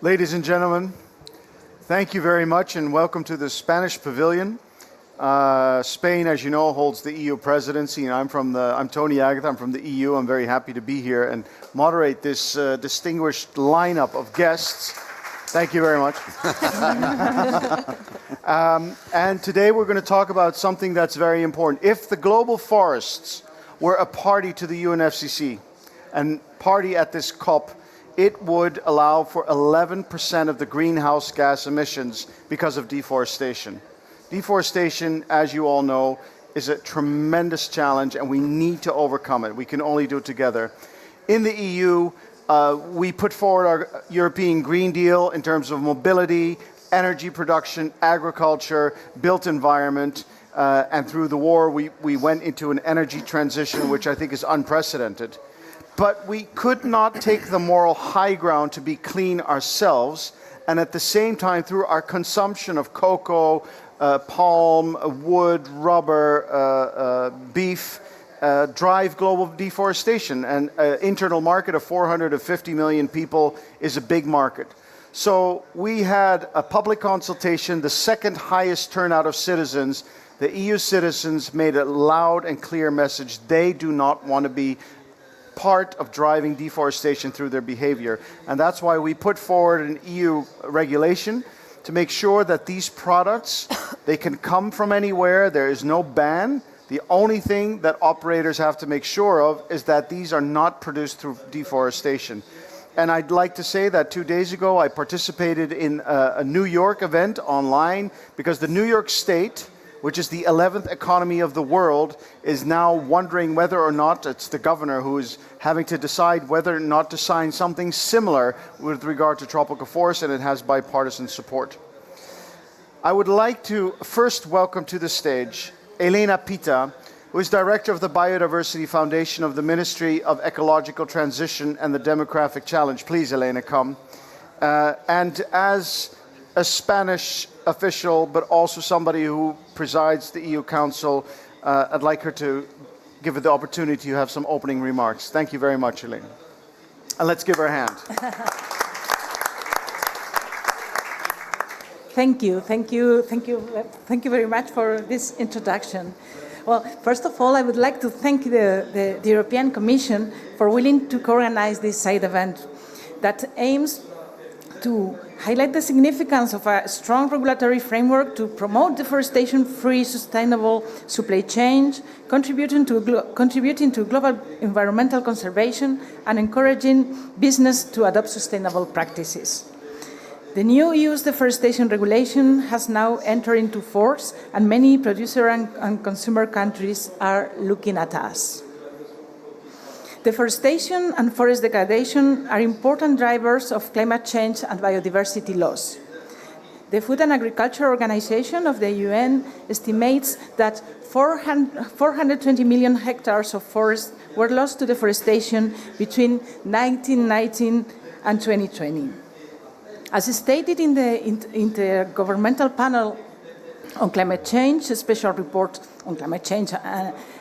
Ladies and gentlemen, thank you very much and welcome to the Spanish Pavilion. Spain, as you know, holds the EU presidency, and I'm Tony Agatha, I'm from the EU. I'm very happy to be here and moderate this distinguished lineup of guests. Thank you very much. And today we're going to talk about something that's very important. If the global forests were a party to the UNFCCC and party at this COP, it would allow for 11% of the greenhouse gas emissions because of deforestation. Deforestation, as you all know, is a tremendous challenge and we need to overcome it. We can only do it together. In the EU, we put forward our European Green Deal in terms of mobility, energy production, agriculture, built environment, and through the war we went into an energy transition which I think is unprecedented. But we could not take the moral high ground to be clean ourselves, and at the same time, through our consumption of cocoa, palm, wood, rubber, beef, drive global deforestation. And an internal market of 450 million people is a big market. So we had a public consultation, the second highest turnout of citizens. The EU citizens made a loud and clear message. They do not want to be part of driving deforestation through their behavior. And that's why we put forward an EU regulation to make sure that these products, they can come from anywhere. There is no ban. The only thing that operators have to make sure of is that these are not produced through deforestation. And I'd like to say that 2 days ago I participated in a New York event online because the New York State, which is the 11th economy of the world, is now wondering whether or not, it's the governor who is having to decide whether or not to sign something similar with regard to tropical forests, and it has bipartisan support. I would like to first welcome to the stage Elena Pita, who is Director of the Biodiversity Foundation of the Ministry of Ecological Transition and the Demographic Challenge. Please, Elena, come. And as a Spanish official, but also somebody who presides the EU Council, I'd like her to give her the opportunity to have some opening remarks. Thank you very much, Elena. And let's give her a hand. Thank you very much for this introduction. Well, first of all, I would like to thank the European Commission for willing to co-organize this side event that aims to highlight the significance of a strong regulatory framework to promote deforestation-free sustainable supply chains, contributing to global environmental conservation and encouraging business to adopt sustainable practices. The new EU's deforestation regulation has now entered into force, and many producer and consumer countries are looking at us. Deforestation and forest degradation are important drivers of climate change and biodiversity loss. The Food and Agriculture Organization of the UN estimates that 420 million hectares of forest were lost to deforestation between 1919 and 2020. As stated in the Intergovernmental Panel on Climate Change, a special report on climate change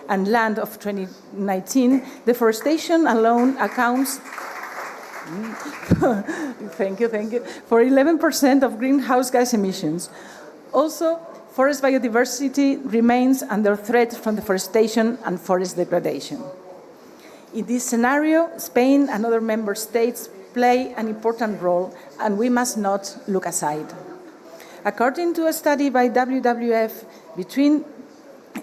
and land of 2019, deforestation alone accounts for 11% of greenhouse gas emissions. Also, forest biodiversity remains under threat from deforestation and forest degradation. In this scenario, Spain and other member states play an important role, and we must not look aside. According to a study by WWF, between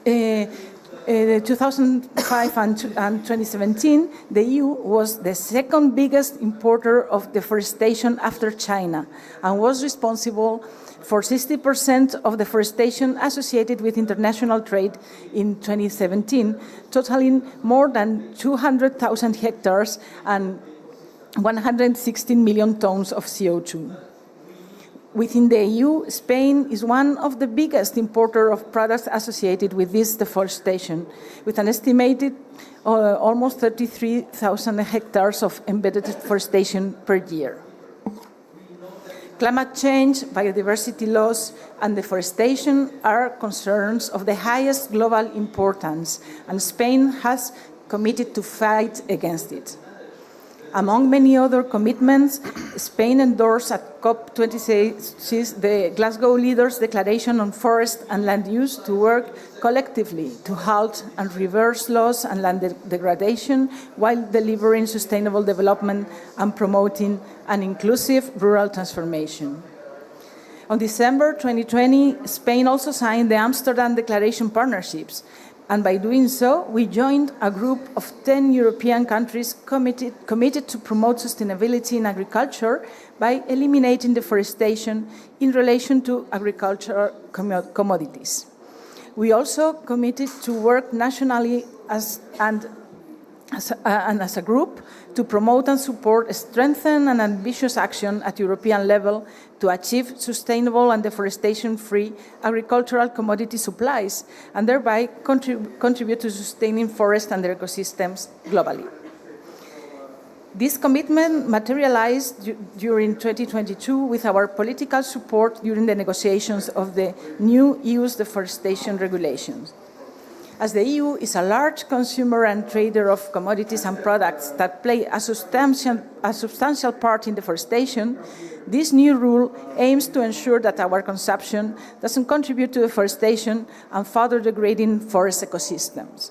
2005 and 2017, the EU was the second biggest importer of deforestation after China and was responsible for 60% of deforestation associated with international trade in 2017, totaling more than 200,000 hectares and 116 million tons of CO2. Within the EU, Spain is one of the biggest importers of products associated with this deforestation, with an estimated almost 33,000 hectares of embedded deforestation per year. Climate change, biodiversity loss, and deforestation are concerns of the highest global importance, and Spain has committed to fight against it. Among many other commitments, Spain endorsed at COP26 the Glasgow Leaders' Declaration on Forest and Land Use to work collectively to halt and reverse loss and land degradation while delivering sustainable development and promoting an inclusive rural transformation. On December 2020, Spain also signed the Amsterdam Declaration Partnerships, and by doing so, we joined a group of 10 European countries committed to promote sustainability in agriculture by eliminating deforestation in relation to agricultural commodities. We also committed to work nationally as a group to promote and support, strengthen and ambitious action at European level to achieve sustainable and deforestation-free agricultural commodity supplies and thereby contribute to sustaining forests and their ecosystems globally. This commitment materialized during 2022 with our political support during the negotiations of the new EU's deforestation regulations. As the EU is a large consumer and trader of commodities and products that play a substantial part in deforestation, this new rule aims to ensure that our consumption doesn't contribute to deforestation and further degrading forest ecosystems.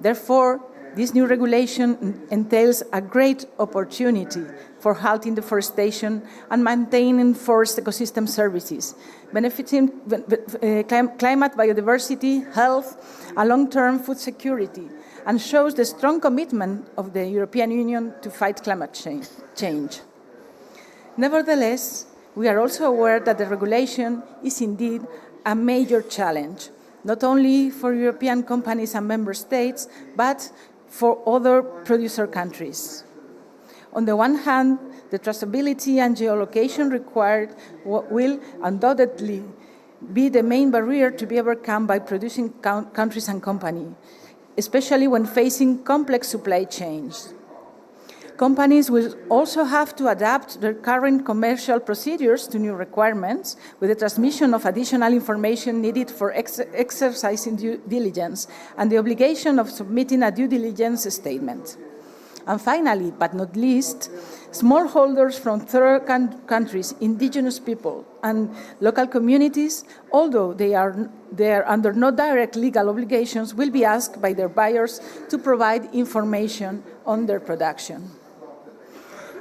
Therefore, this new regulation entails a great opportunity for halting deforestation and maintaining forest ecosystem services, benefiting climate, biodiversity, health, and long-term food security, and shows the strong commitment of the European Union to fight climate change. Nevertheless, we are also aware that the regulation is indeed a major challenge, not only for European companies and member states, but for other producer countries. On the one hand, the traceability and geolocation required will undoubtedly be the main barrier to be overcome by producing countries and companies, especially when facing complex supply chains. Companies will also have to adapt their current commercial procedures to new requirements with the transmission of additional information needed for exercising due diligence and the obligation of submitting a due diligence statement. And finally, but not least, smallholders from third countries, indigenous people, and local communities, although they are under no direct legal obligations, will be asked by their buyers to provide information on their production.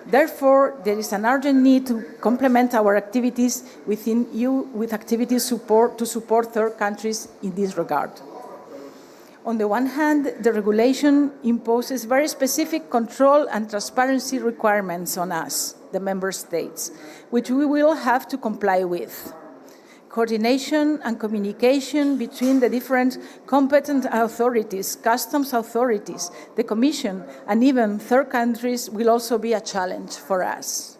Therefore, there is an urgent need to complement our activities within EU with activities to support third countries in this regard. On the one hand, the regulation imposes very specific control and transparency requirements on us, the member states, which we will have to comply with. Coordination and communication between the different competent authorities, customs authorities, the Commission, and even third countries will also be a challenge for us.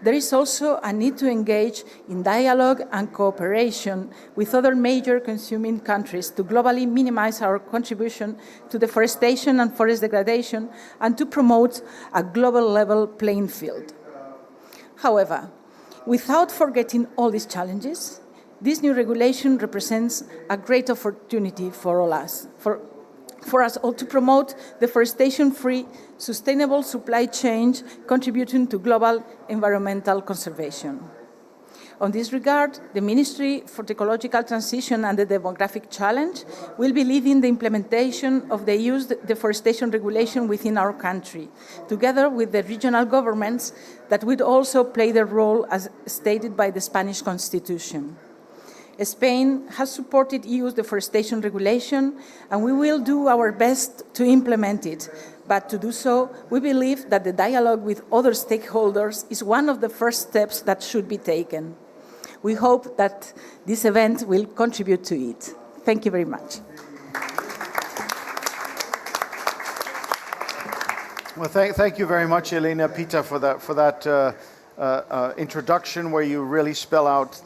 There is also a need to engage in dialogue and cooperation with other major consuming countries to globally minimize our contribution to deforestation and forest degradation and to promote a global level playing field. However, without forgetting all these challenges, this new regulation represents a great opportunity for us all to promote deforestation-free, sustainable supply chains contributing to global environmental conservation. On this regard, the Ministry for the Ecological Transition and the Demographic Challenge will be leading the implementation of the EU's deforestation regulation within our country, together with the regional governments that would also play their role as stated by the Spanish Constitution. Spain has supported EU's deforestation regulation, and we will do our best to implement it. But to do so, we believe that the dialogue with other stakeholders is one of the first steps that should be taken. We hope that this event will contribute to it. Thank you very much. Well, thank you very much, Elena Pita, for that introduction where you really spell out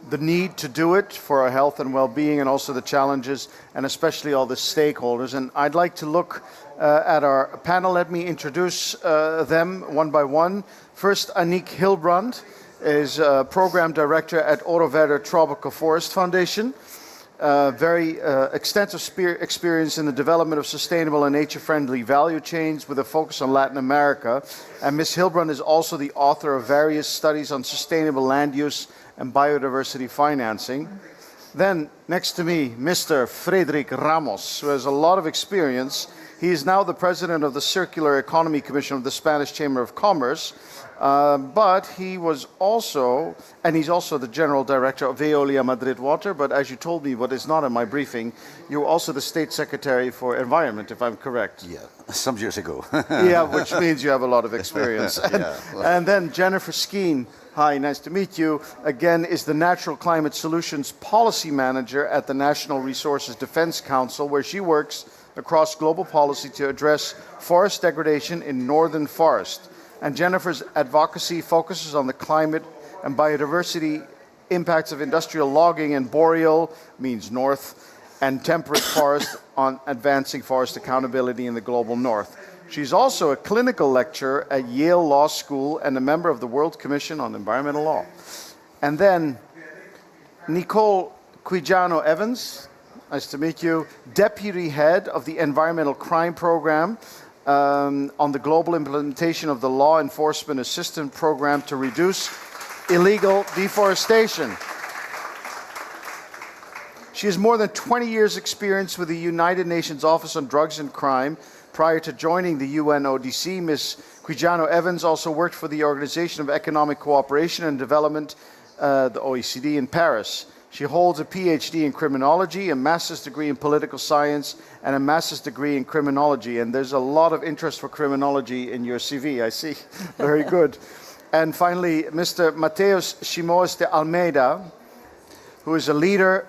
the need to do it for our health and well-being and also the challenges and especially all the stakeholders. And I'd like to look at our panel. Let me introduce them one by one. First, Aniek Hilbrand is Program Director at Orowerder Tropical Forest Foundation. very extensive experience in the development of sustainable and nature-friendly value chains with a focus on Latin America. And Ms. Hilbrand is also the author of various studies on sustainable land use and biodiversity financing. Then, next to me, Mr. Frederic Ramos, who has a lot of experience. He is now the president of the Circular Economy Commission of the Spanish Chamber of Commerce, but he was also, and he's also the general director of Veolia Madrid Water, but as you told me, what is not in my briefing, you're also the state secretary for environment, if I'm correct. Yeah, some years ago. Yeah, which means you have a lot of experience. And then Jennifer Skeen, hi, nice to meet you, again is the Natural Climate Solutions Policy Manager at the National Resources Defense Council, where she works across global policy to address forest degradation in northern forest. And Jennifer's advocacy focuses on the climate and biodiversity impacts of industrial logging and boreal, means north, and temperate forest on advancing forest accountability in the global north. She's also a clinical lecturer at Yale Law School and a member of the World Commission on Environmental Law. And then Nicole Quijano-Evans, nice to meet you, Deputy Head of the Environmental Crime Program on the global implementation of the Law Enforcement Assistance Program to reduce illegal deforestation. She has more than 20 years' experience with the United Nations Office on Drugs and Crime. Prior to joining the UNODC, Ms. Quijano-Evans also worked for the Organization of Economic Cooperation and Development, the OECD, in Paris. She holds a PhD in criminology, a master's degree in political science, and a master's degree in criminology. And there's a lot of interest for criminology in your CV, I see. Very good. And finally, Mr. Mateus Chimoes de Almeida, who is a lawyer,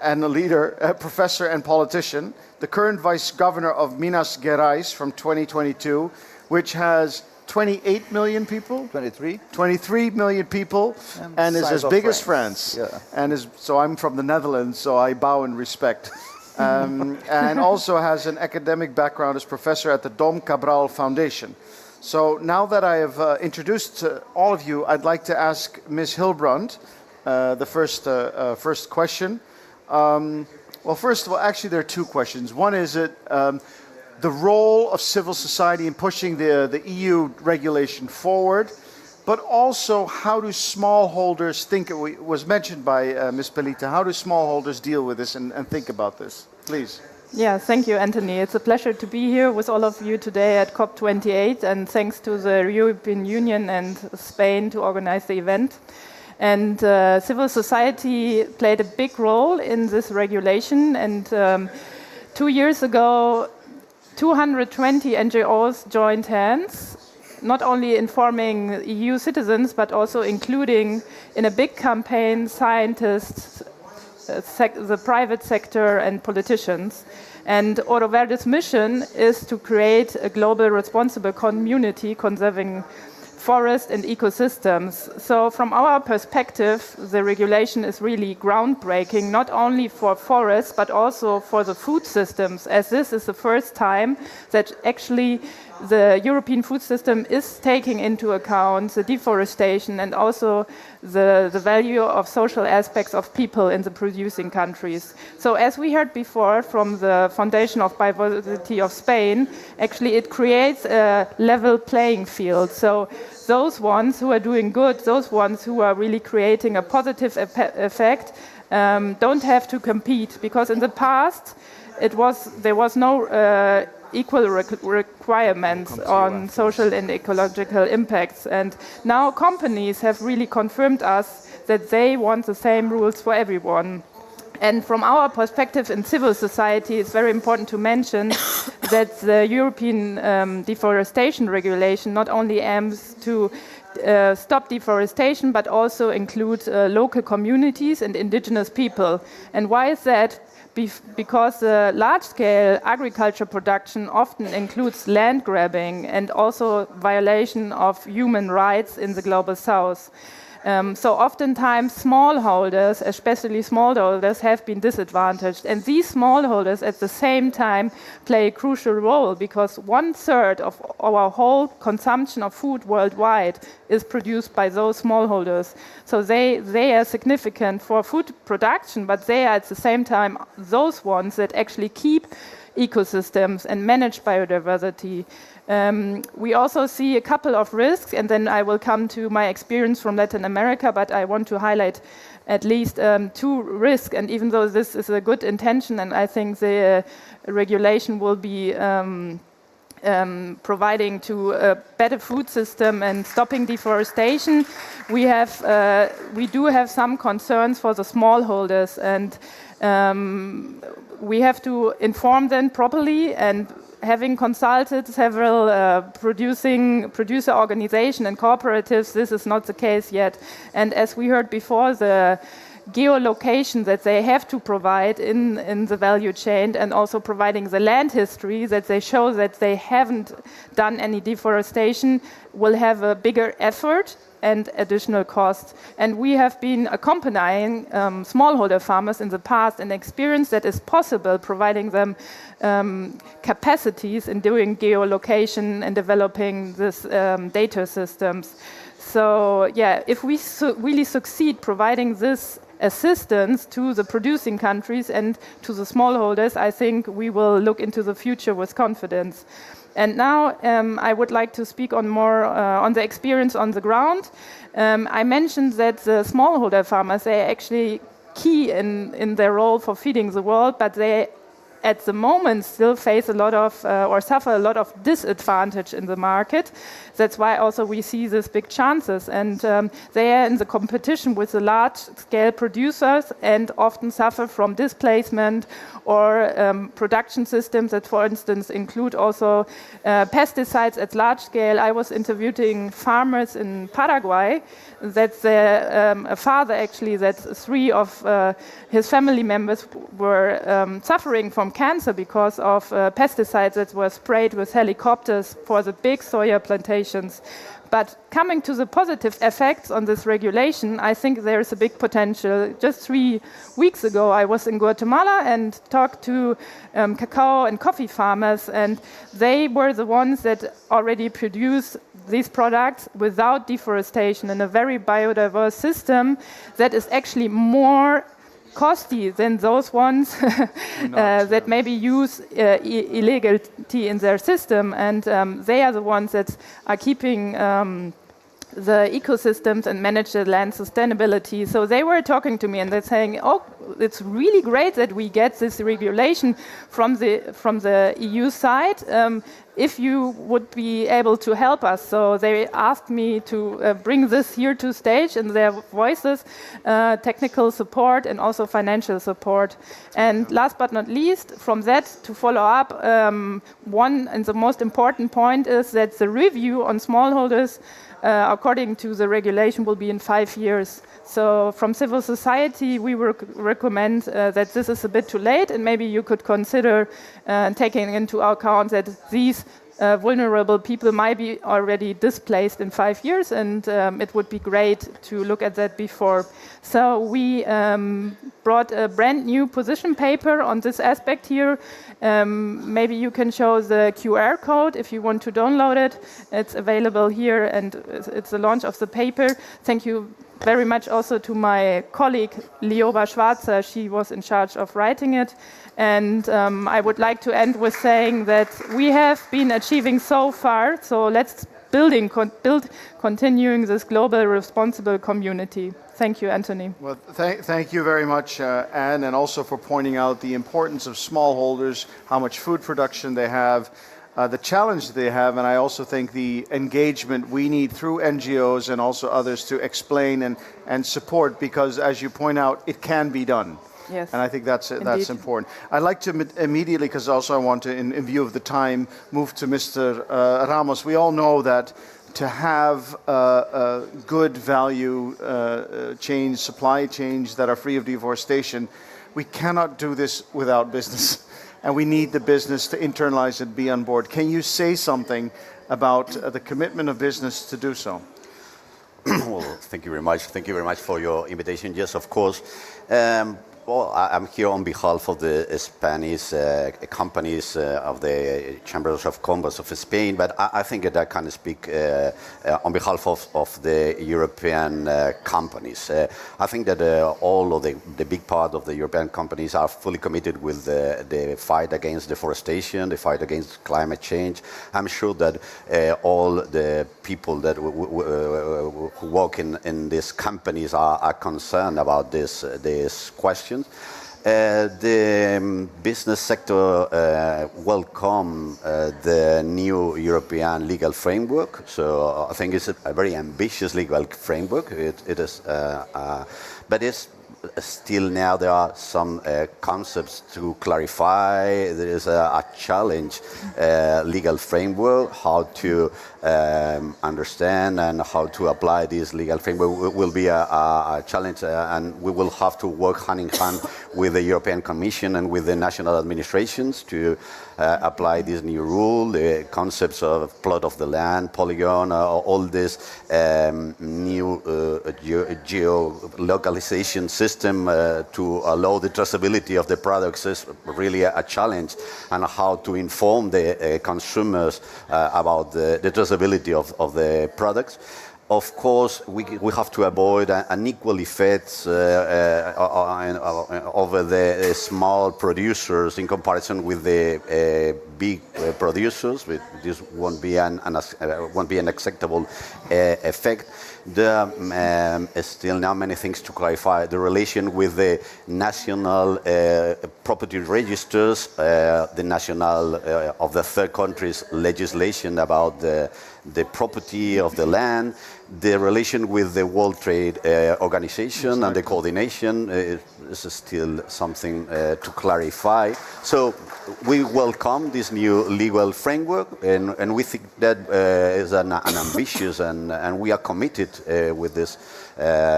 a professor and politician, the current vice governor of Minas Gerais from 2022, which has 28 million people? 23. 23 million people, and is as big as France. Yeah. And so I'm from the Netherlands, so I bow in respect. And also has an academic background as professor at the Dom Cabral Foundation. So now that I have introduced all of you, I'd like to ask Ms. Hilbrand the first question. Well, first of all, actually there are two questions. One is the role of civil society in pushing the EU regulation forward, but also how do smallholders think, it was mentioned by Ms. Pelita, how do smallholders deal with this and think about this? Please. Yeah, thank you, Anthony. It's a pleasure to be here with all of you today at COP28, and thanks to the European Union and Spain to organize the event. And civil society played a big role in this regulation, and 2 years ago, 220 NGOs joined hands, not only informing EU citizens, but also including in a big campaign scientists, the private sector and politicians. And Oro Verde's mission is to create a global responsible community conserving forests and ecosystems. So from our perspective, the regulation is really groundbreaking, not only for forests, but also for the food systems, as this is the first time that actually the European food system is taking into account the deforestation and also the value of social aspects of people in the producing countries. So as we heard before from the Foundation of Biodiversity of Spain, actually it creates a level playing field. So those ones who are doing good, those ones who are really creating a positive effect, don't have to compete, because in the past there was no equal requirements on social and ecological impacts. And now companies have really confirmed us that they want the same rules for everyone. And from our perspective in civil society, it's very important to mention that the European deforestation regulation not only aims to stop deforestation, but also include local communities and indigenous people. And why is that? Because large-scale agriculture production often includes land grabbing and also violation of human rights in the global south. So oftentimes smallholders, especially smallholders, have been disadvantaged. And these smallholders at the same time play a crucial role because 1/3 of our whole consumption of food worldwide is produced by those smallholders. So they are significant for food production, but they are at the same time those ones that actually keep ecosystems and manage biodiversity. We also see a couple of risks, and then I will come to my experience from Latin America, but I want to highlight at least 2 risks. And even though this is a good intention, and I think the regulation will be providing to a better food system and stopping deforestation, we do have some concerns for the smallholders, and we have to inform them properly. And having consulted several producer organizations and cooperatives, this is not the case yet. And as we heard before, the geolocation that they have to provide in the value chain, and also providing the land history that they show that they haven't done any deforestation, will have a bigger effort and additional costs. And we have been accompanying smallholder farmers in the past and experienced that is possible, providing them capacities in doing geolocation and developing this data systems. So yeah, if we really succeed providing this assistance to the producing countries and to the smallholders, I think we will look into the future with confidence. And now I would like to speak on more on the experience on the ground. I mentioned that the smallholder farmers, they are actually key in their role for feeding the world, but they at the moment still face a lot of or suffer a lot of disadvantage in the market. That's why also we see these big chances, and they are in the competition with the large-scale producers and often suffer from displacement or production systems that, for instance, include also pesticides at large scale. I was interviewing farmers in Paraguay that a father actually, that 3 of his family members were suffering from cancer because of pesticides that were sprayed with helicopters for the big soya plantations. But coming to the positive effects on this regulation, I think there is a big potential. Just 3 weeks ago, I was in Guatemala and talked to cacao and coffee farmers, and they were the ones that already produce these products without deforestation in a very biodiverse system that is actually more costly than those ones that maybe use illegality in their system, and they are the ones that are keeping the ecosystems and manage the land sustainability. So they were talking to me and they're saying, oh, it's really great that we get this regulation from the EU side. If you would be able to help us. So they asked me to bring this here to stage in their voices, technical support and also financial support. And last but not least, from that to follow up, one and the most important point is that the review on smallholders according to the regulation will be in 5 years. So from civil society, we recommend that this is a bit too late, and maybe you could consider taking into account that these vulnerable people might be already displaced in 5 years, and it would be great to look at that before. So we brought a brand new position paper on this aspect here. Maybe you can show the QR code if you want to download it. It's available here, and it's the launch of the paper. Thank you very much also to my colleague Lioba Schwarzer. She was in charge of writing it. And I would like to end with saying that we have been achieving so far, so let's build continuing this global responsible community. Thank you, Anthony. Well, thank you very much, Anne, and also for pointing out the importance of smallholders, how much food production they have, the challenge they have, and I also think the engagement we need through NGOs and also others to explain and support, because as you point out, it can be done. Yes. And I think that's important. I'd like to immediately, because also I want to, in view of the time, move to Mr. Ramos. We all know that to have good value chains, supply chains that are free of deforestation, we cannot do this without business. And we need the business to internalize it, be on board. Can you say something about the commitment of business to do so? Well, thank you very much. Thank you very much for your invitation. Yes, of course. Well, I'm here on behalf of the Spanish companies of the Chambers of Commerce of Spain, but I think that I can speak on behalf of the European companies. I think that all of the big part of the European companies are fully committed with the fight against deforestation, the fight against climate change. I'm sure that all the people that who work in these companies are concerned about this question. The business sector welcome the new European legal framework. So I think it's a very ambitious legal framework. It is, but it's still now there are some concepts to clarify. There is a challenge legal framework, how to understand and how to apply this legal framework will be a challenge, and we will have to work hand in hand with the European Commission and with the national administrations to apply this new rule, the concepts of plot of the land, polygon, all this new geo-localization system to allow the traceability of the products is really a challenge, and how to inform the consumers about the traceability of the products. Of course, we have to avoid unequal effects over the small producers in comparison with the big producers. This won't be an acceptable effect. There are still now many things to clarify. The relation with the national property registers, the national of the third countries legislation about the property of the land, the relation with the World Trade Organization and the coordination is still something to clarify. So we welcome this new legal framework, and we think that is an ambitious and we are committed with this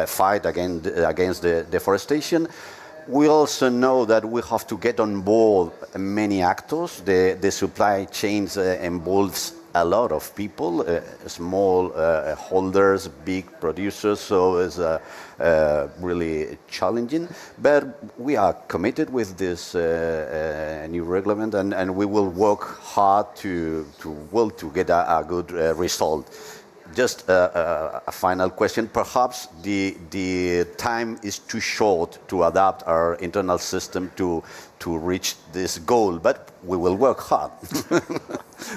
fight against the deforestation. We also know that we have to get on board many actors. The supply chains involves a lot of people, small holders, big producers, so it's really challenging. But we are committed with this new regulation, and we will work hard to get a good result. Just a final question. Perhaps the time is too short to adapt our internal system to reach this goal, but we will work hard.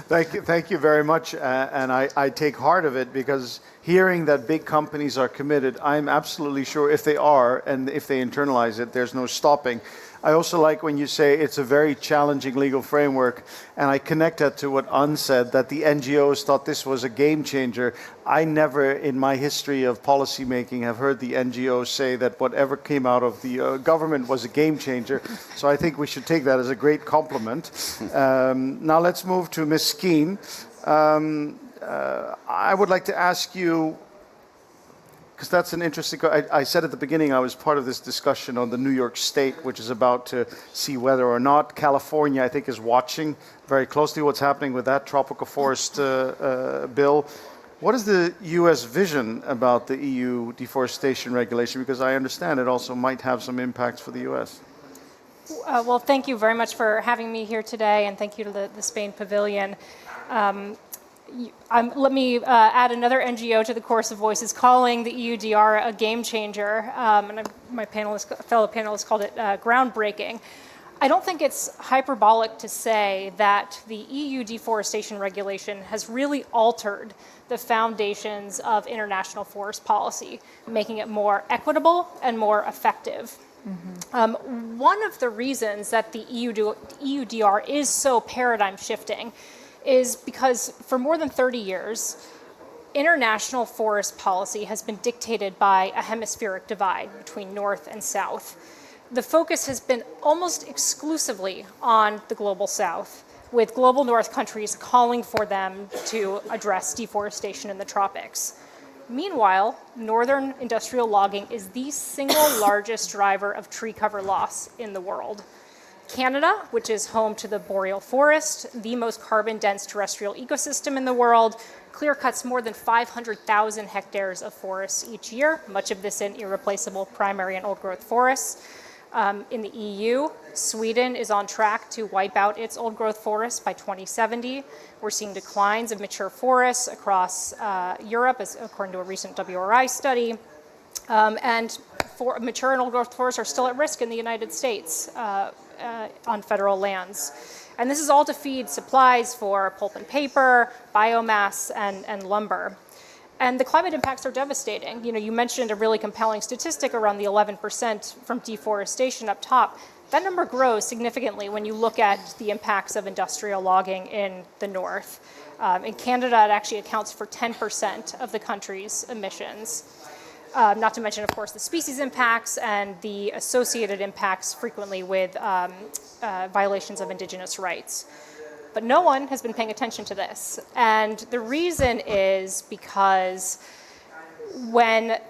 Thank you very much, and I take heart of it, because hearing that big companies are committed, I'm absolutely sure if they are, and if they internalize it, there's no stopping. I also like when you say it's a very challenging legal framework, and I connect that to what Ann said, that the NGOs thought this was a game changer. I never in my history of policy making have heard the NGOs say that whatever came out of the government was a game changer. So I think we should take that as a great compliment. Now let's move to Ms. Skeen. I would like to ask you, because that's an interesting. I said at the beginning I was part of this discussion on the New York State, which is about to see whether or not California, I think, is watching very closely what's happening with that tropical forest bill. What is the U.S. vision about the EU deforestation regulation? Because I understand it also might have some impacts for the U.S. Well, thank you very much for having me here today, and thank you to the Spain Pavilion. Let me add another NGO to the chorus of voices calling the EUDR a game changer, and my fellow panelists called it groundbreaking. I don't think it's hyperbolic to say that the EU deforestation regulation has really altered the foundations of international forest policy, making it more equitable and more effective. Mm-hmm. One of the reasons that the EUDR is so paradigm shifting is because for more than 30 years, international forest policy has been dictated by a hemispheric divide between North and South. The focus has been almost exclusively on the global South, with global North countries calling for them to address deforestation in the tropics. Meanwhile, northern industrial logging is the single largest driver of tree cover loss in the world. Canada, which is home to the boreal forest, the most carbon-dense terrestrial ecosystem in the world, clear cuts more than 500,000 hectares of forests each year, much of this in irreplaceable primary and old-growth forests. In the EU, Sweden is on track to wipe out its old-growth forests by 2070. We're seeing declines of mature forests across Europe, according to a recent WRI study. And mature and old-growth forests are still at risk in the United States on federal lands. And this is all to feed supplies for pulp and paper, biomass, and lumber. And the climate impacts are devastating. You mentioned a really compelling statistic around the 11% from deforestation up top. That number grows significantly when you look at the impacts of industrial logging in the north. In Canada, it actually accounts for 10% of the country's emissions. Not to mention, of course, the species impacts and the associated impacts frequently with violations of indigenous rights. But no one has been paying attention to this. And the reason is because when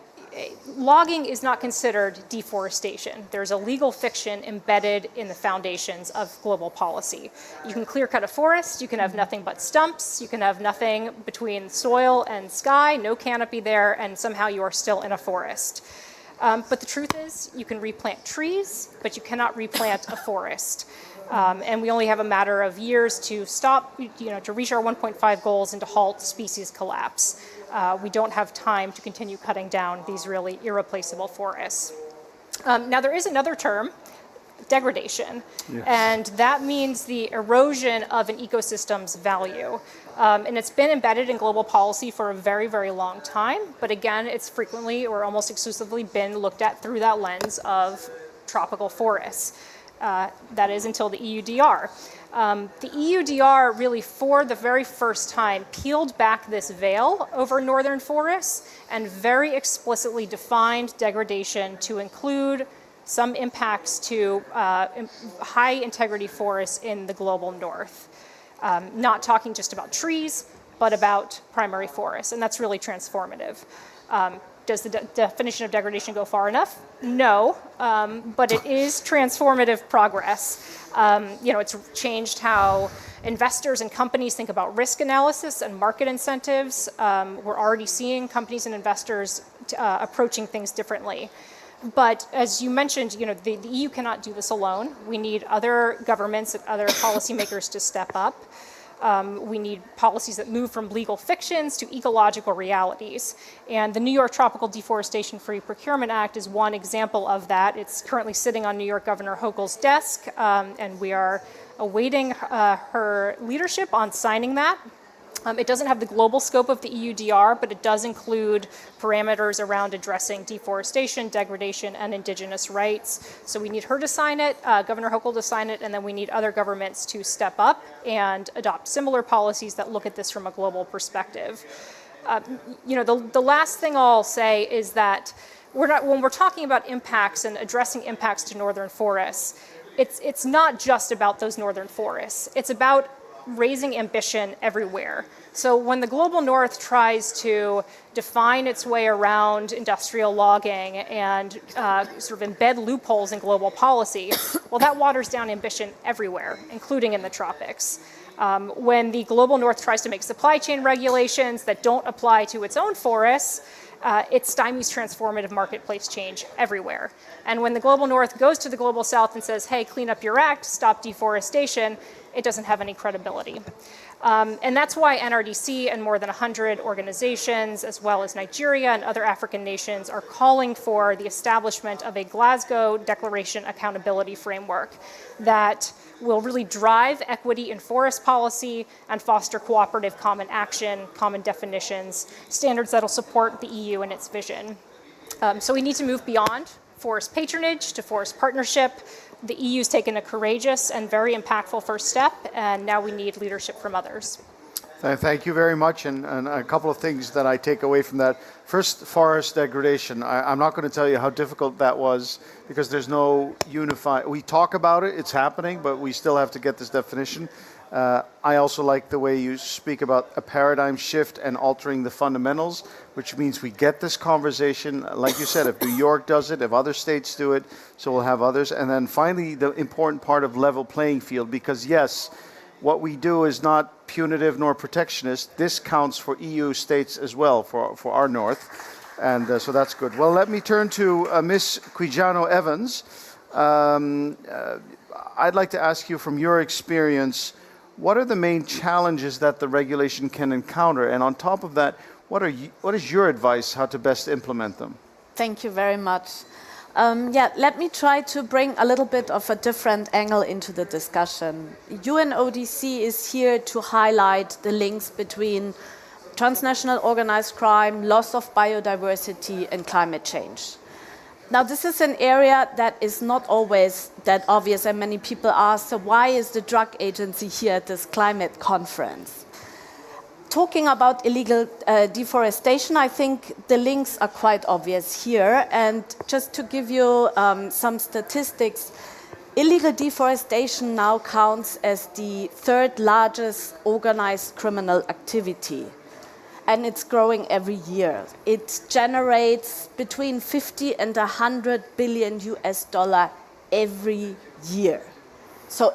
logging is not considered deforestation, there's a legal fiction embedded in the foundations of global policy. You can clear cut a forest, you can have nothing but stumps, you can have nothing between soil and sky, no canopy there, and somehow you are still in a forest. But the truth is, you can replant trees, but you cannot replant a forest. And we only have a matter of years to stop, to reach our 1.5 goals and to halt species collapse. We don't have time to continue cutting down these really irreplaceable forests. Now, there is another term, degradation, and that means the erosion of an ecosystem's value. And it's been embedded in global policy for a very, very long time, but again, it's frequently or almost exclusively been looked at through that lens of tropical forests. That is until the EUDR. The EUDR really, for the very first time, peeled back this veil over northern forests and very explicitly defined degradation to include some impacts to high integrity forests in the global north. Not talking just about trees, but about primary forests, and that's really transformative. Does the definition of degradation go far enough? No, but it is transformative progress. It's changed how investors and companies think about risk analysis and market incentives. We're already seeing companies and investors approaching things differently. But as you mentioned, the EU cannot do this alone. We need other governments and other policymakers to step up. We need policies that move from legal fictions to ecological realities. And the New York Tropical Deforestation Free Procurement Act is one example of that. It's currently sitting on New York Governor Hochul's desk, and we are awaiting her leadership on signing that. It doesn't have the global scope of the EUDR, but it does include parameters around addressing deforestation, degradation, and indigenous rights. So we need her to sign it, Governor Hochul to sign it, and then we need other governments to step up and adopt similar policies that look at this from a global perspective. The last thing I'll say is that when we're talking about impacts and addressing impacts to northern forests, it's not just about those northern forests. It's about raising ambition everywhere. So when the global north tries to define its way around industrial logging and sort of embed loopholes in global policy, well, that waters down ambition everywhere, including in the tropics. When the global north tries to make supply chain regulations that don't apply to its own forests, it stymies transformative marketplace change everywhere. And when the global north goes to the global south and says, hey, clean up your act, stop deforestation, it doesn't have any credibility. And that's why NRDC and more than 100 organizations, as well as Nigeria and other African nations, are calling for the establishment of a Glasgow Declaration accountability framework that will really drive equity in forest policy and foster cooperative common action, common definitions, standards that will support the EU and its vision. So we need to move beyond forest patronage to forest partnership. The EU's taken a courageous and very impactful first step, and now we need leadership from others. Thank you very much, and a couple of things that I take away from that. First, forest degradation. I'm not going to tell you how difficult that was because there's no unified. We talk about it, it's happening, but we still have to get this definition. I also like the way you speak about a paradigm shift and altering the fundamentals, which means we get this conversation. Like you said, if New York does it, if other states do it, so we'll have others. And then finally, the important part of level playing field, because yes, what we do is not punitive nor protectionist. This counts for EU states as well, for our north. And so that's good. Well, let me turn to Ms. Quijano-Evans. I'd like to ask you, from your experience, what are the main challenges that the regulation can encounter? And on top of that, what is your advice how to best implement them? Thank you very much. Let me try to bring a little bit of a different angle into the discussion. UNODC is here to highlight the links between transnational organized crime, loss of biodiversity, and climate change. Now, this is an area that is not always that obvious, and many people ask, so why is the drug agency here at this climate conference? Talking about illegal deforestation, I think the links are quite obvious here. And just to give you some statistics, illegal deforestation now counts as the third largest organized criminal activity. And it's growing every year. It generates between 50 and 100 billion US dollar every year. So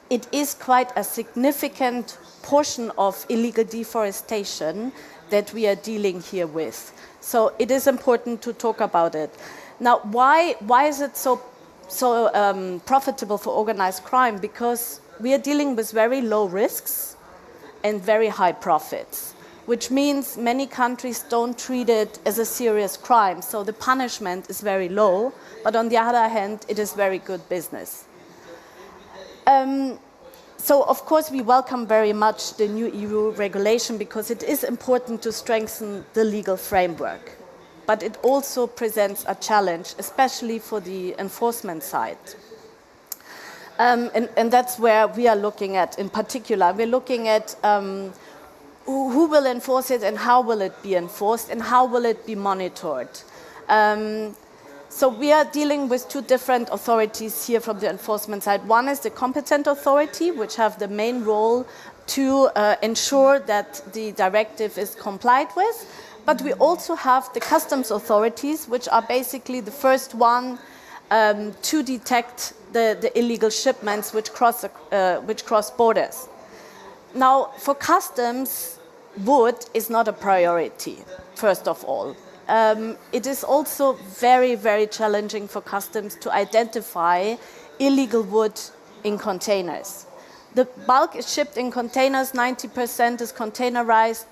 it is quite a significant portion of illegal deforestation that we are dealing here with. So it is important to talk about it. Now, why is it so profitable for organized crime? Because we are dealing with very low risks and very high profits, which means many countries don't treat it as a serious crime. So the punishment is very low, but on the other hand, it is very good business. So of course we welcome very much the new EU regulation because it is important to strengthen the legal framework. But it also presents a challenge, especially for the enforcement side. And that's where we are looking at in particular. We're looking at who will enforce it and how will it be enforced and how will it be monitored. So we are dealing with two different authorities here from the enforcement side. One is the competent authority, which have the main role to ensure that the directive is complied with. But we also have the customs authorities, which are basically the first one to detect the illegal shipments which cross borders. Now, for customs, wood is not a priority, first of all. It is also very, very challenging for customs to identify illegal wood in containers. The bulk is shipped in containers, 90% is containerized.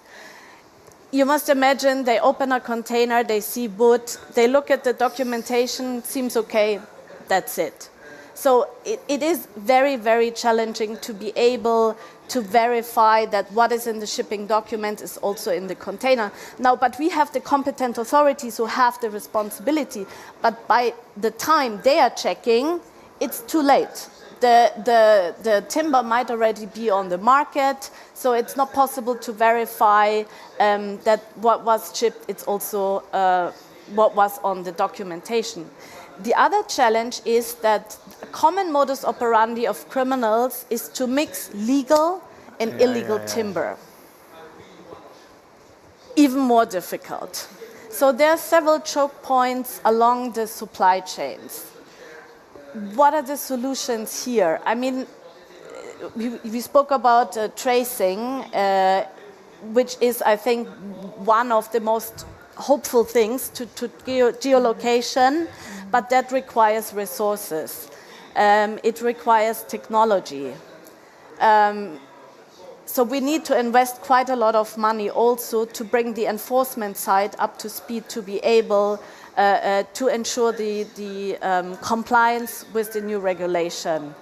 You must imagine they open a container, they see wood, they look at the documentation, seems okay, that's it. So it is very, very challenging to be able to verify that what is in the shipping document is also in the container. Now, but we have the competent authorities who have the responsibility, but by the time they are checking, it's too late. The timber might already be on the market, so it's not possible to verify that what was shipped, it's also what was on the documentation. The other challenge is that a common modus operandi of criminals is to mix legal and illegal timber. Even more difficult. So there are several choke points along the supply chains. What are the solutions here? I mean, we spoke about tracing, which is, I think, one of the most hopeful things to geolocation, but that requires resources. It requires technology. So we need to invest quite a lot of money also to bring the enforcement side up to speed to be able to ensure the compliance with the new regulation.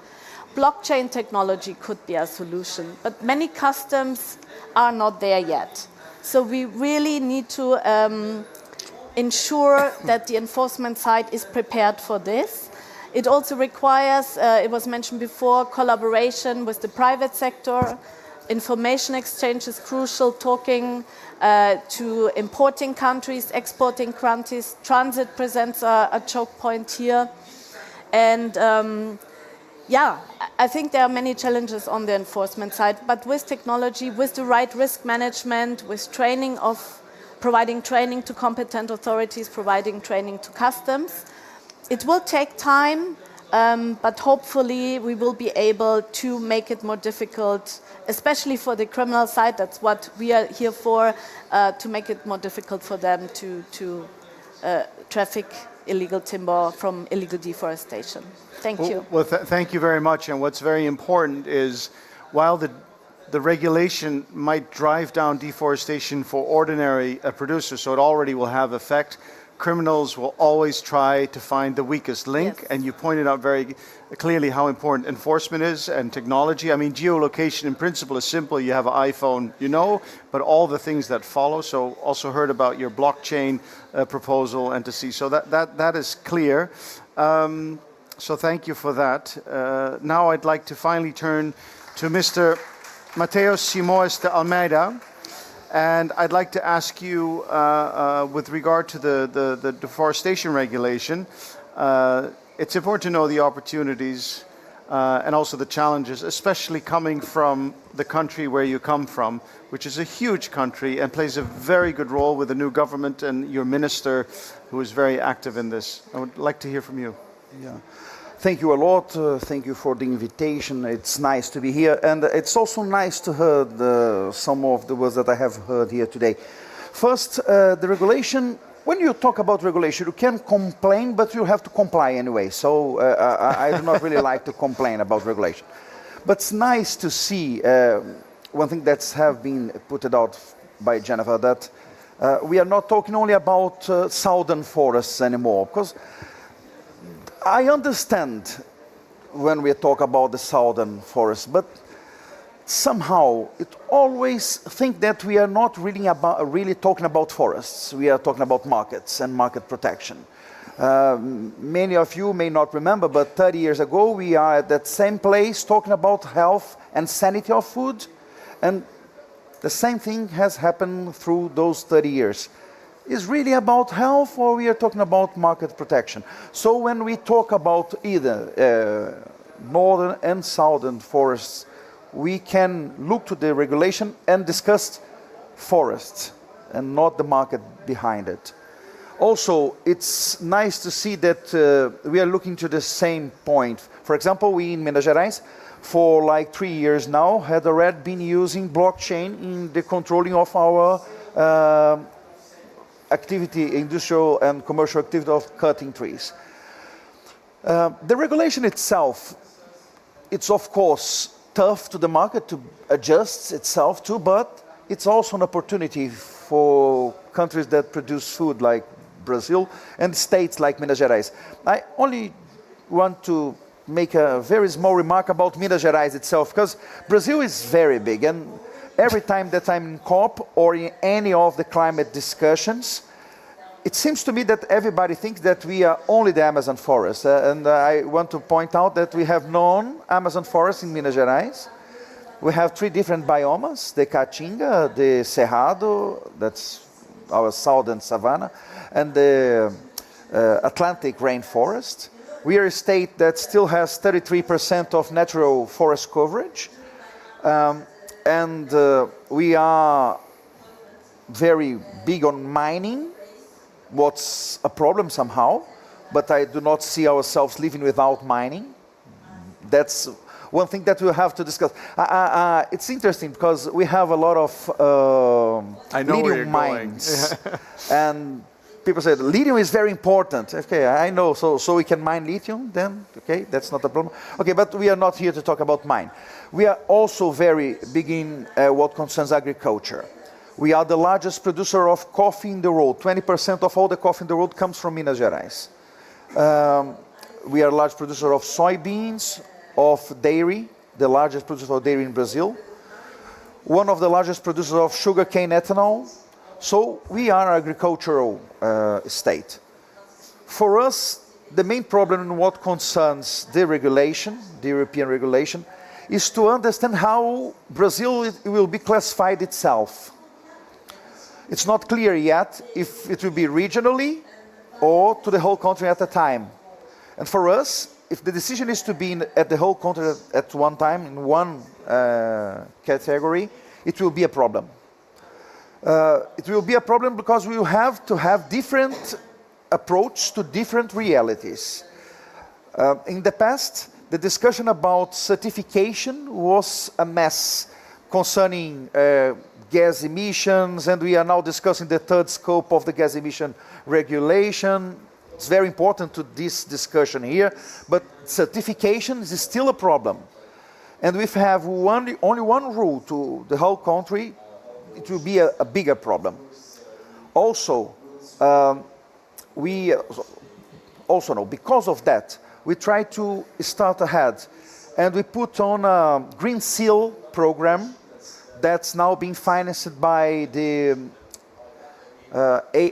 Blockchain technology could be a solution, but many customs are not there yet. So we really need to ensure that the enforcement side is prepared for this. It also requires, it was mentioned before, collaboration with the private sector. Information exchange is crucial, talking to importing countries, exporting countries. Transit presents a choke point here. And yeah, I think there are many challenges on the enforcement side, but with technology, with the right risk management, with training providing training to competent authorities, providing training to customs, it will take time, but hopefully we will be able to make it more difficult, especially for the criminal side. That's what we are here for, to make it more difficult for them to traffic illegal timber from illegal deforestation. Thank you. Well, thank you very much. And what's very important is, while the regulation might drive down deforestation for ordinary producers, so it already will have effect, criminals will always try to find the weakest link. Yes. And you pointed out very clearly how important enforcement is and technology. I mean, geolocation in principle is simple. You have an iPhone, you know, but all the things that follow. So also heard about your blockchain proposal and to see. So that is clear. So thank you for that. Now I'd like to finally turn to Mr. Mateus Simões de Almeida. And I'd like to ask you, with regard to the deforestation regulation, it's important to know the opportunities and also the challenges, especially coming from the country where you come from, which is a huge country and plays a very good role with the new government and your minister, who is very active in this. I would like to hear from you. Yeah. Thank you a lot. Thank you for the invitation. It's nice to be here. And it's also nice to hear some of the words that I have heard here today. First, the regulation. When you talk about regulation, you can complain, but you have to comply anyway. So I do not really like to complain about regulation. But it's nice to see one thing that's have been put out by Jennifer, that we are not talking only about southern forests anymore. Because I understand when we talk about the southern forests, but somehow it always think that we are not really talking about forests. We are talking about markets and market protection. Many of you may not remember, but 30 years ago we are at that same place talking about health and sanity of food, and the same thing has happened through those 30 years. Is really about health, or we are talking about market protection? So when we talk about either northern and southern forests, we can look to the regulation and discuss forests and not the market behind it. Also, it's nice to see that we are looking to the same point. For example, we in Minas Gerais, for like 3 years now, had already been using blockchain in the controlling of our activity, industrial and commercial activity of cutting trees. The regulation itself, it's of course tough to the market to adjust itself to, but it's also an opportunity for countries that produce food like Brazil and states like Minas Gerais. I only want to make a very small remark about Minas Gerais itself, because Brazil is very big, and every time that I'm in COP or in any of the climate discussions, it seems to me that everybody thinks that we are only the Amazon forest. And I want to point out that we have non-Amazon forests in Minas Gerais. We have 3 different biomes: the Caatinga, the Cerrado, that's our southern savanna, and the Atlantic rainforest. We are a state that still has 33% of natural forest coverage. And we are very big on mining, what's a problem somehow, but I do not see ourselves living without mining. That's one thing that we'll have to discuss. It's interesting because we have a lot of lithium mines. And people say, lithium is very important. Okay, I know, so we can mine lithium then, okay, that's not a problem. Okay, but we are not here to talk about mine. We are also very big in what concerns agriculture. We are the largest producer of coffee in the world. 20% of all the coffee in the world comes from Minas Gerais. We are a large producer of soybeans, of dairy, the largest producer of dairy in Brazil. One of the largest producers of sugarcane ethanol. So we are an agricultural state. For us, the main problem in what concerns the regulation, the European regulation, is to understand how Brazil will be classified itself. It's not clear yet if it will be regionally or to the whole country at a time. And for us, if the decision is to be at the whole country at one time in one category, it will be a problem. It will be a problem because we will have to have different approach to different realities. In the past, the discussion about certification was a mess concerning gas emissions, and we are now discussing the third scope of the gas emission regulation. It's very important to this discussion here, but certification is still a problem. And if we have only one rule to the whole country, it will be a bigger problem. Also, we also know, because of that, we try to start ahead, and we put on a Green Seal program that's now being financed by the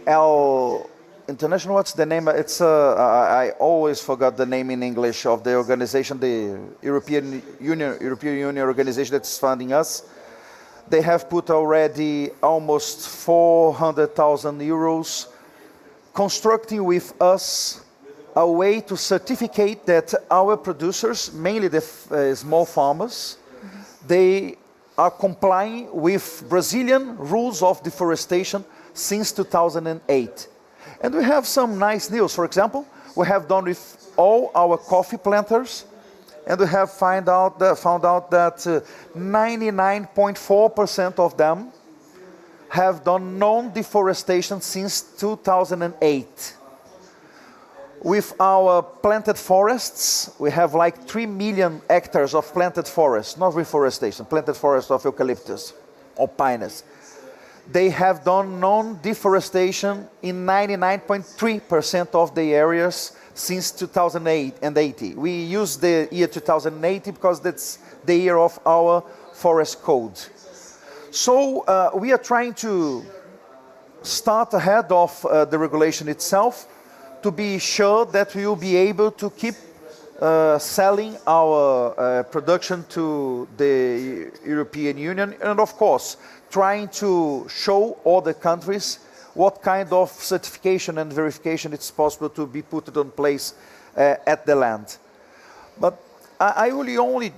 AL International. What's the name? It's I always forgot the name in English of the organization, the European Union organization that's funding us. They have put already almost 400,000 euros constructing with us a way to certificate that our producers, mainly the small farmers, they are complying with Brazilian rules of deforestation since 2008. And we have some nice news. For example, we have done with all our coffee planters, and we have found out that 99.4% of them have done non-deforestation since 2008. With our planted forests, we have like 3 million hectares of planted forests, not reforestation, planted forests of eucalyptus or pinus. They have done non-deforestation in 99.3% of the areas since 2080. We use the year 2080 because that's the year of our forest code. So we are trying to start ahead of the regulation itself to be sure that we will be able to keep selling our production to the European Union, and of course trying to show other countries what kind of certification and verification it's possible to be put in place at the land. But I really only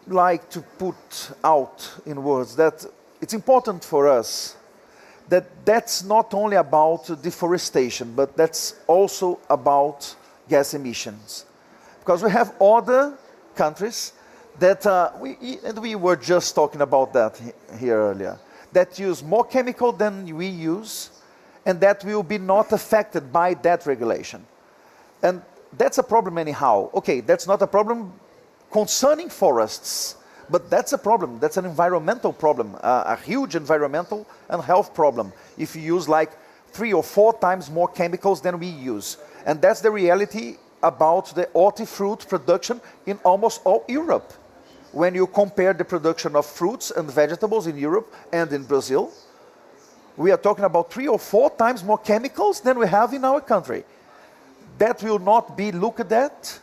like to put out in words that it's important for us that that's not only about deforestation, but that's also about gas emissions. Because we have other countries that, we were just talking about that here earlier, that use more chemical than we use, and that will be not affected by that regulation. And that's a problem anyhow. Okay, that's not a problem concerning forests, but that's a problem. That's an environmental problem, a huge environmental and health problem if you use like 3 or 4 times more chemicals than we use. And that's the reality about the hortifruit production in almost all Europe. When you compare the production of fruits and vegetables in Europe and in Brazil, we are talking about 3 or 4 times more chemicals than we have in our country. That will not be looked at.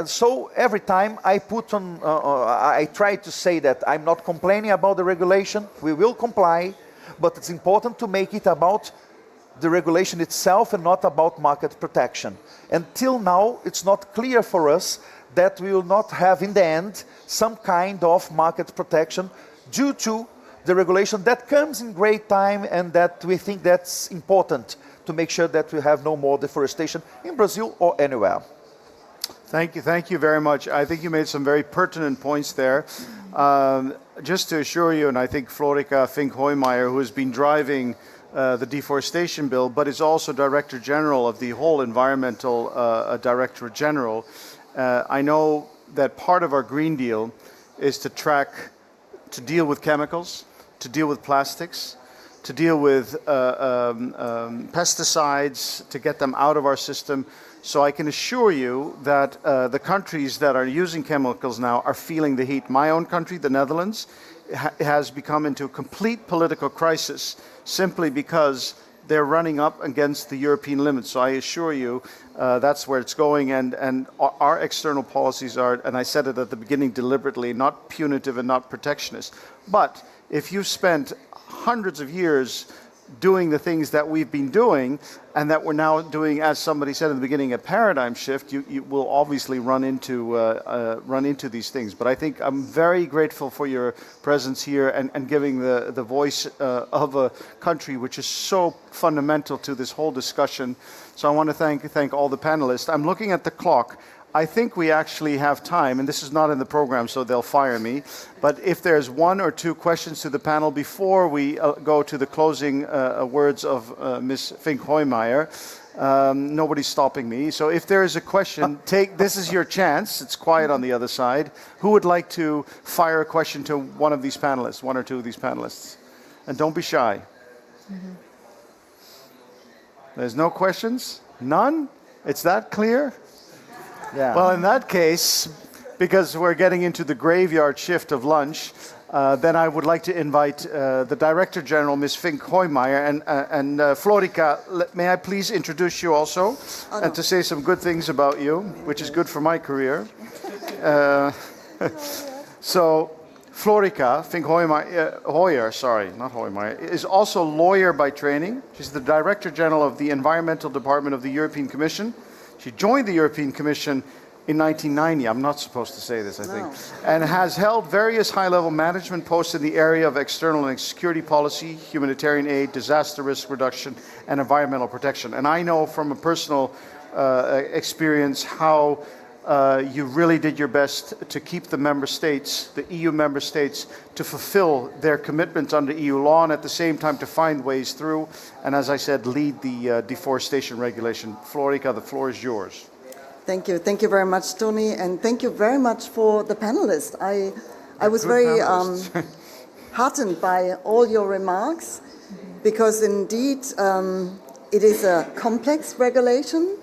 So every time I put on, I try to say that I'm not complaining about the regulation, we will comply, but it's important to make it about the regulation itself and not about market protection. Until now, it's not clear for us that we will not have in the end some kind of market protection due to the regulation that comes in great time, and that we think that's important to make sure that we have no more deforestation in Brazil or anywhere. Thank you very much. I think you made some very pertinent points there. Just to assure you, and I think Florica Fink-Hoymeyer, who has been driving the deforestation bill, but is also Director General of the whole Environmental Directorate General, I know that part of our Green Deal is to deal with chemicals, to deal with plastics, to deal with pesticides, to get them out of our system. So I can assure you that the countries that are using chemicals now are feeling the heat. My own country, the Netherlands, has become into a complete political crisis simply because they're running up against the European limits. So I assure you that's where it's going. And our external policies are, and I said it at the beginning deliberately, not punitive and not protectionist. But if you've spent hundreds of years doing the things that we've been doing, and that we're now doing, as somebody said in the beginning, a paradigm shift, you will obviously run into these things. But I think I'm very grateful for your presence here and giving the voice of a country which is so fundamental to this whole discussion. So I want to thank all the panelists. I'm looking at the clock. I think we actually have time, and this is not in the program, so they'll fire me. But if there's one or two questions to the panel before we go to the closing words of Ms. Fink-Hoymeyer, nobody's stopping me. So if there is a question, this is your chance. It's quiet on the other side. Who would like to fire a question to one of these panelists, one or two of these panelists? And don't be shy. There's no questions? None? It's that clear? Yeah. Well, in that case, because we're getting into the graveyard shift of lunch, then I would like to invite the Director General, Ms. Fink-Hoymeyer, and Florica. May I please introduce you also, and to say some good things about you, which is good for my career. So, Florica Fink-Hoyer, is also a lawyer by training. She's the Director General of the Environmental Department of the European Commission. She joined the European Commission in 1990, I'm not supposed to say this, I think, and has held various high-level management posts in the area of external and security policy, humanitarian aid, disaster risk reduction, and environmental protection. And I know from a personal experience how you really did your best to keep the member states, the EU member states, to fulfill their commitments under EU law, and at the same time to find ways through, and as I said, lead the deforestation regulation. Florica, the floor is yours. Thank you. Thank you very much, Tony, and thank you very much for the panelists. I was very heartened by all your remarks, because indeed it is a complex regulation.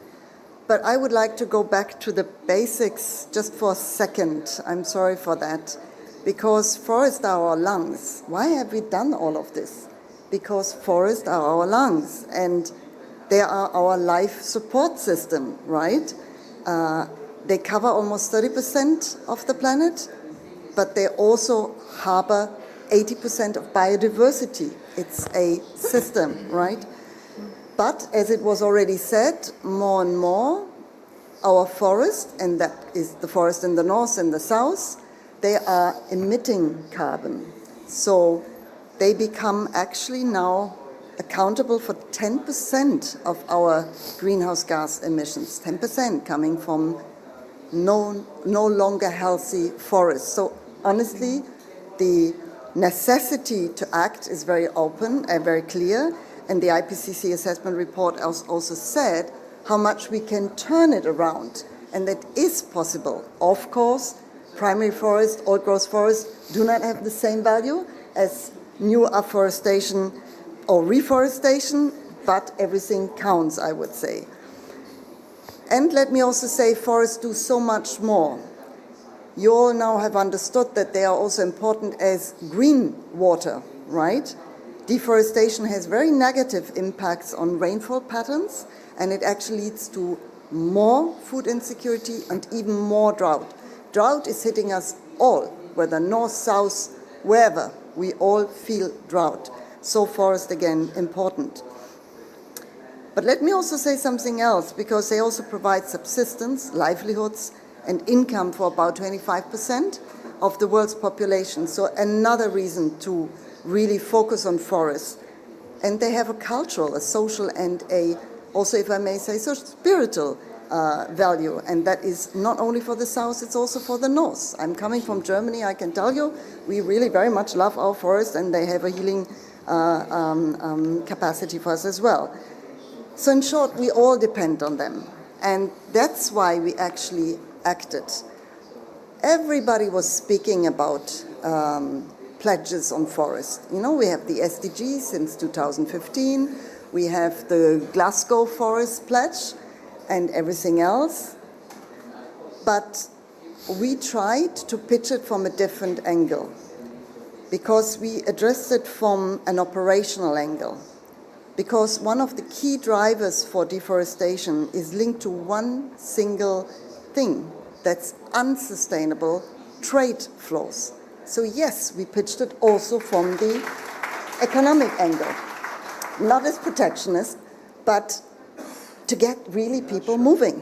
But I would like to go back to the basics just for a second. I'm sorry for that. Because forests are our lungs. Why have we done all of this? Because forests are our lungs, and they are our life support system, right? They cover almost 30% of the planet, but they also harbor 80% of biodiversity. It's a system, right? But as it was already said, more and more, our forest, and that is the forest in the north and the south, they are emitting carbon. So they become actually now accountable for 10% of our greenhouse gas emissions, 10% coming from no longer healthy forests. So honestly, the necessity to act is very open and very clear. And the IPCC assessment report also said how much we can turn it around. And that is possible. Of course, primary forest, old growth forests do not have the same value as new afforestation or reforestation, but everything counts, I would say. And let me also say forests do so much more. You all now have understood that they are also important as green water, right? Deforestation has very negative impacts on rainfall patterns, and it actually leads to more food insecurity and even more drought. Drought is hitting us all, whether north, south, wherever. We all feel drought. So forest, again, important. But let me also say something else, because they also provide subsistence, livelihoods, and income for about 25% of the world's population. So another reason to really focus on forests. And they have a cultural, a social, and also, if I may say so, spiritual value. And that is not only for the south, it's also for the north. I'm coming from Germany, I can tell you, we really very much love our forests, and they have a healing capacity for us as well. So in short, we all depend on them. And that's why we actually acted. Everybody was speaking about pledges on forest. You know, we have the SDGs since 2015. We have the Glasgow Forest Pledge and everything else. But we tried to pitch it from a different angle, because we addressed it from an operational angle. Because one of the key drivers for deforestation is linked to one single thing, that's unsustainable trade flows. So yes, we pitched it also from the economic angle. not as protectionist, but to get really people moving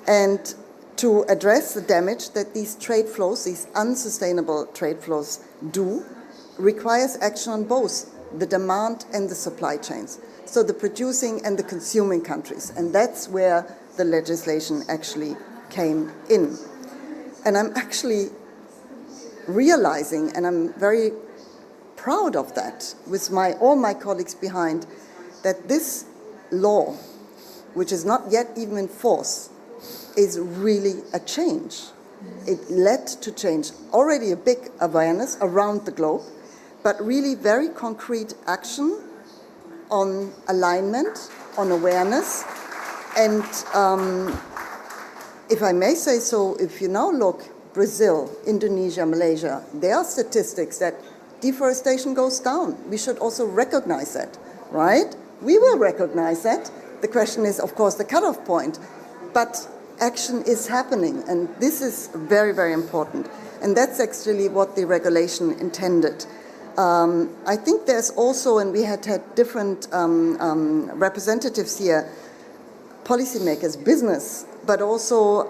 and to address the damage that these trade flows, these unsustainable trade flows do, requires action on both the demand and the supply chains. So the producing and the consuming countries. And that's where the legislation actually came in. And I'm actually realizing, and I'm very proud of that, with all my colleagues behind, that this law, which is not yet even in force, is really a change. It led to change. Already a big awareness around the globe, but really very concrete action on alignment, on awareness. And if I may say so, if you now look, Brazil, Indonesia, Malaysia, there are statistics that deforestation goes down. We should also recognize that, right? We will recognize that. The question is, of course, the cutoff point. But action is happening, and this is very, very important. And that's actually what the regulation intended. I think there's also, and we had different representatives here, policymakers, business, but also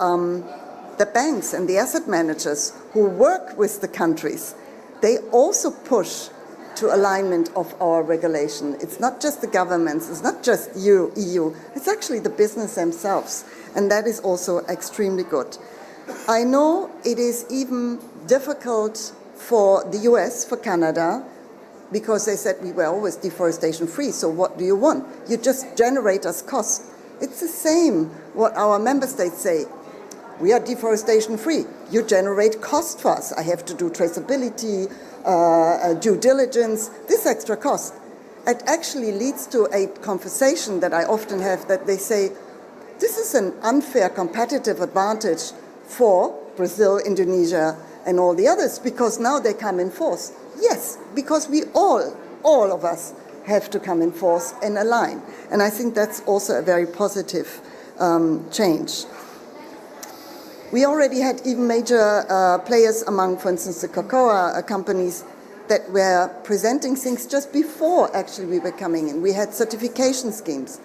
the banks and the asset managers who work with the countries. They also push to alignment of our regulation. It's not just the governments, it's not just EU, it's actually the business themselves. And that is also extremely good. I know it is even difficult for the US, for Canada, because they said we were always deforestation free, so what do you want? You just generate us costs. It's the same what our member states say. We are deforestation free. You generate cost for us. I have to do traceability, due diligence, this extra cost. It actually leads to a conversation that I often have that they say, this is an unfair competitive advantage for Brazil, Indonesia, and all the others, because now they come in force. Yes, because we all of us have to come in force and align. And I think that's also a very positive change. We already had even major players among, for instance, the cocoa companies that were presenting things just before actually we were coming in. We had certification schemes.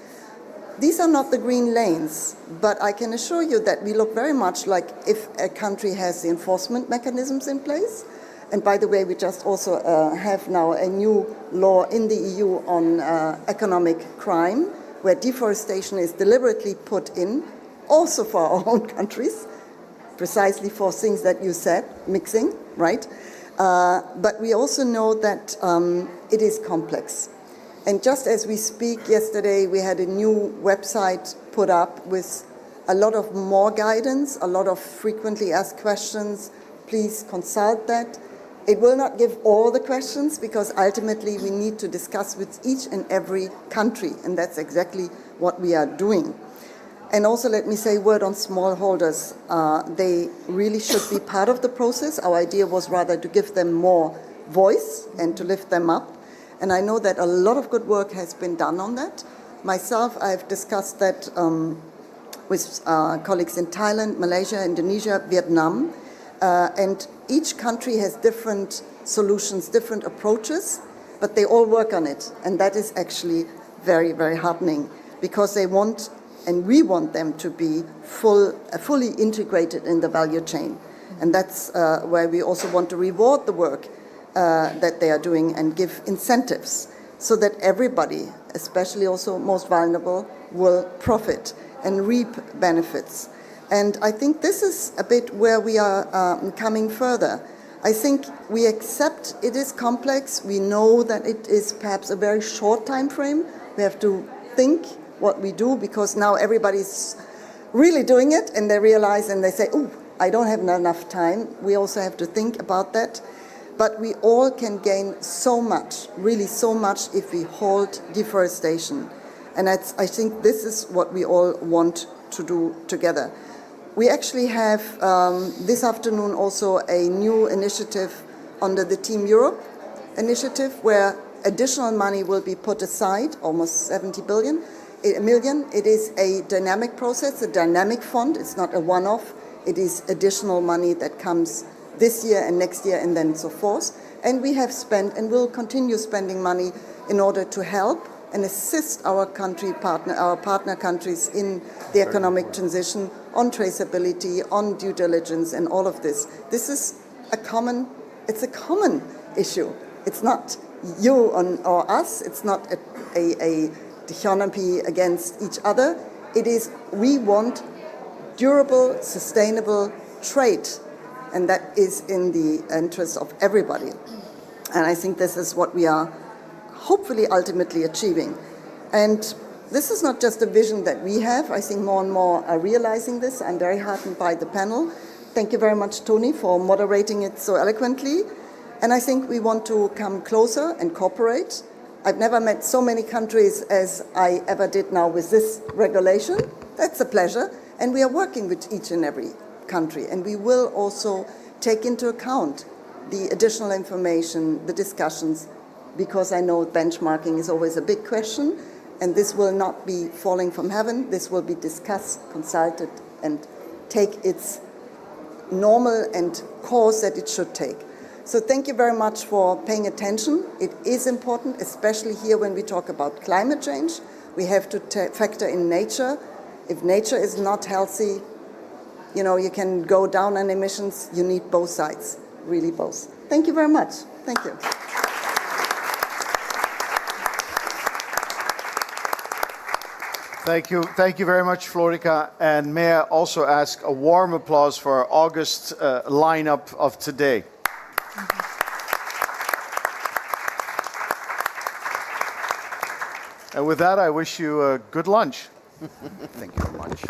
These are not the green lanes, but I can assure you that we look very much like if a country has the enforcement mechanisms in place. And by the way, we just also have now a new law in the EU on economic crime, where deforestation is deliberately put in, also for our own countries, precisely for things that you said, mixing, right? But we also know that it is complex. And just as we speak, yesterday we had a new website put up with a lot of more guidance, a lot of frequently asked questions. Please consult that. It will not give all the questions because ultimately we need to discuss with each and every country, and that's exactly what we are doing. And also let me say a word on smallholders. They really should be part of the process. Our idea was rather to give them more voice and to lift them up. And I know that a lot of good work has been done on that. Myself, I've discussed that with colleagues in Thailand, Malaysia, Indonesia, Vietnam. And each country has different solutions, different approaches, but they all work on it. And that is actually very, very heartening because they want, and we want them to be fully integrated in the value chain. And that's where we also want to reward the work that they are doing and give incentives so that everybody, especially also most vulnerable, will profit and reap benefits. And I think this is a bit where we are coming further. I think we accept it is complex. We know that it is perhaps a very short time frame. We have to think what we do because now everybody's really doing it and they realize and they say, oh, I don't have enough time. We also have to think about that. But we all can gain so much, really so much, if we halt deforestation. And I think this is what we all want to do together. We actually have this afternoon also a new initiative under the Team Europe initiative where additional money will be put aside, almost 70 million. It is a dynamic process, a dynamic fund. It's not a one-off. It is additional money that comes this year and next year and then so forth. And we have spent and will continue spending money in order to help and assist our partner countries in the economic transition, on traceability, on due diligence, and all of this. This is it's a common issue. It's not you or us. It's not a dichotomy against each other. It is, we want durable, sustainable trade, and that is in the interest of everybody. And I think this is what we are hopefully ultimately achieving. And this is not just a vision that we have. I think more and more are realizing this. I'm very heartened by the panel. Thank you very much, Tony, for moderating it so eloquently. And I think we want to come closer and cooperate. I've never met so many countries as I ever did now with this regulation. That's a pleasure. And we are working with each and every country. And we will also take into account the additional information, the discussions, because I know benchmarking is always a big question. And this will not be falling from heaven. This will be discussed, consulted, and take its normal and course that it should take. So thank you very much for paying attention. It is important, especially here when we talk about climate change. We have to factor in nature. If nature is not healthy, you know, you can go down on emissions. You need both sides, really both. Thank you very much. Thank you. Thank you very much, Florica. And may I also ask a warm applause for our August lineup of today. And with that, I wish you a good lunch. Thank you very much.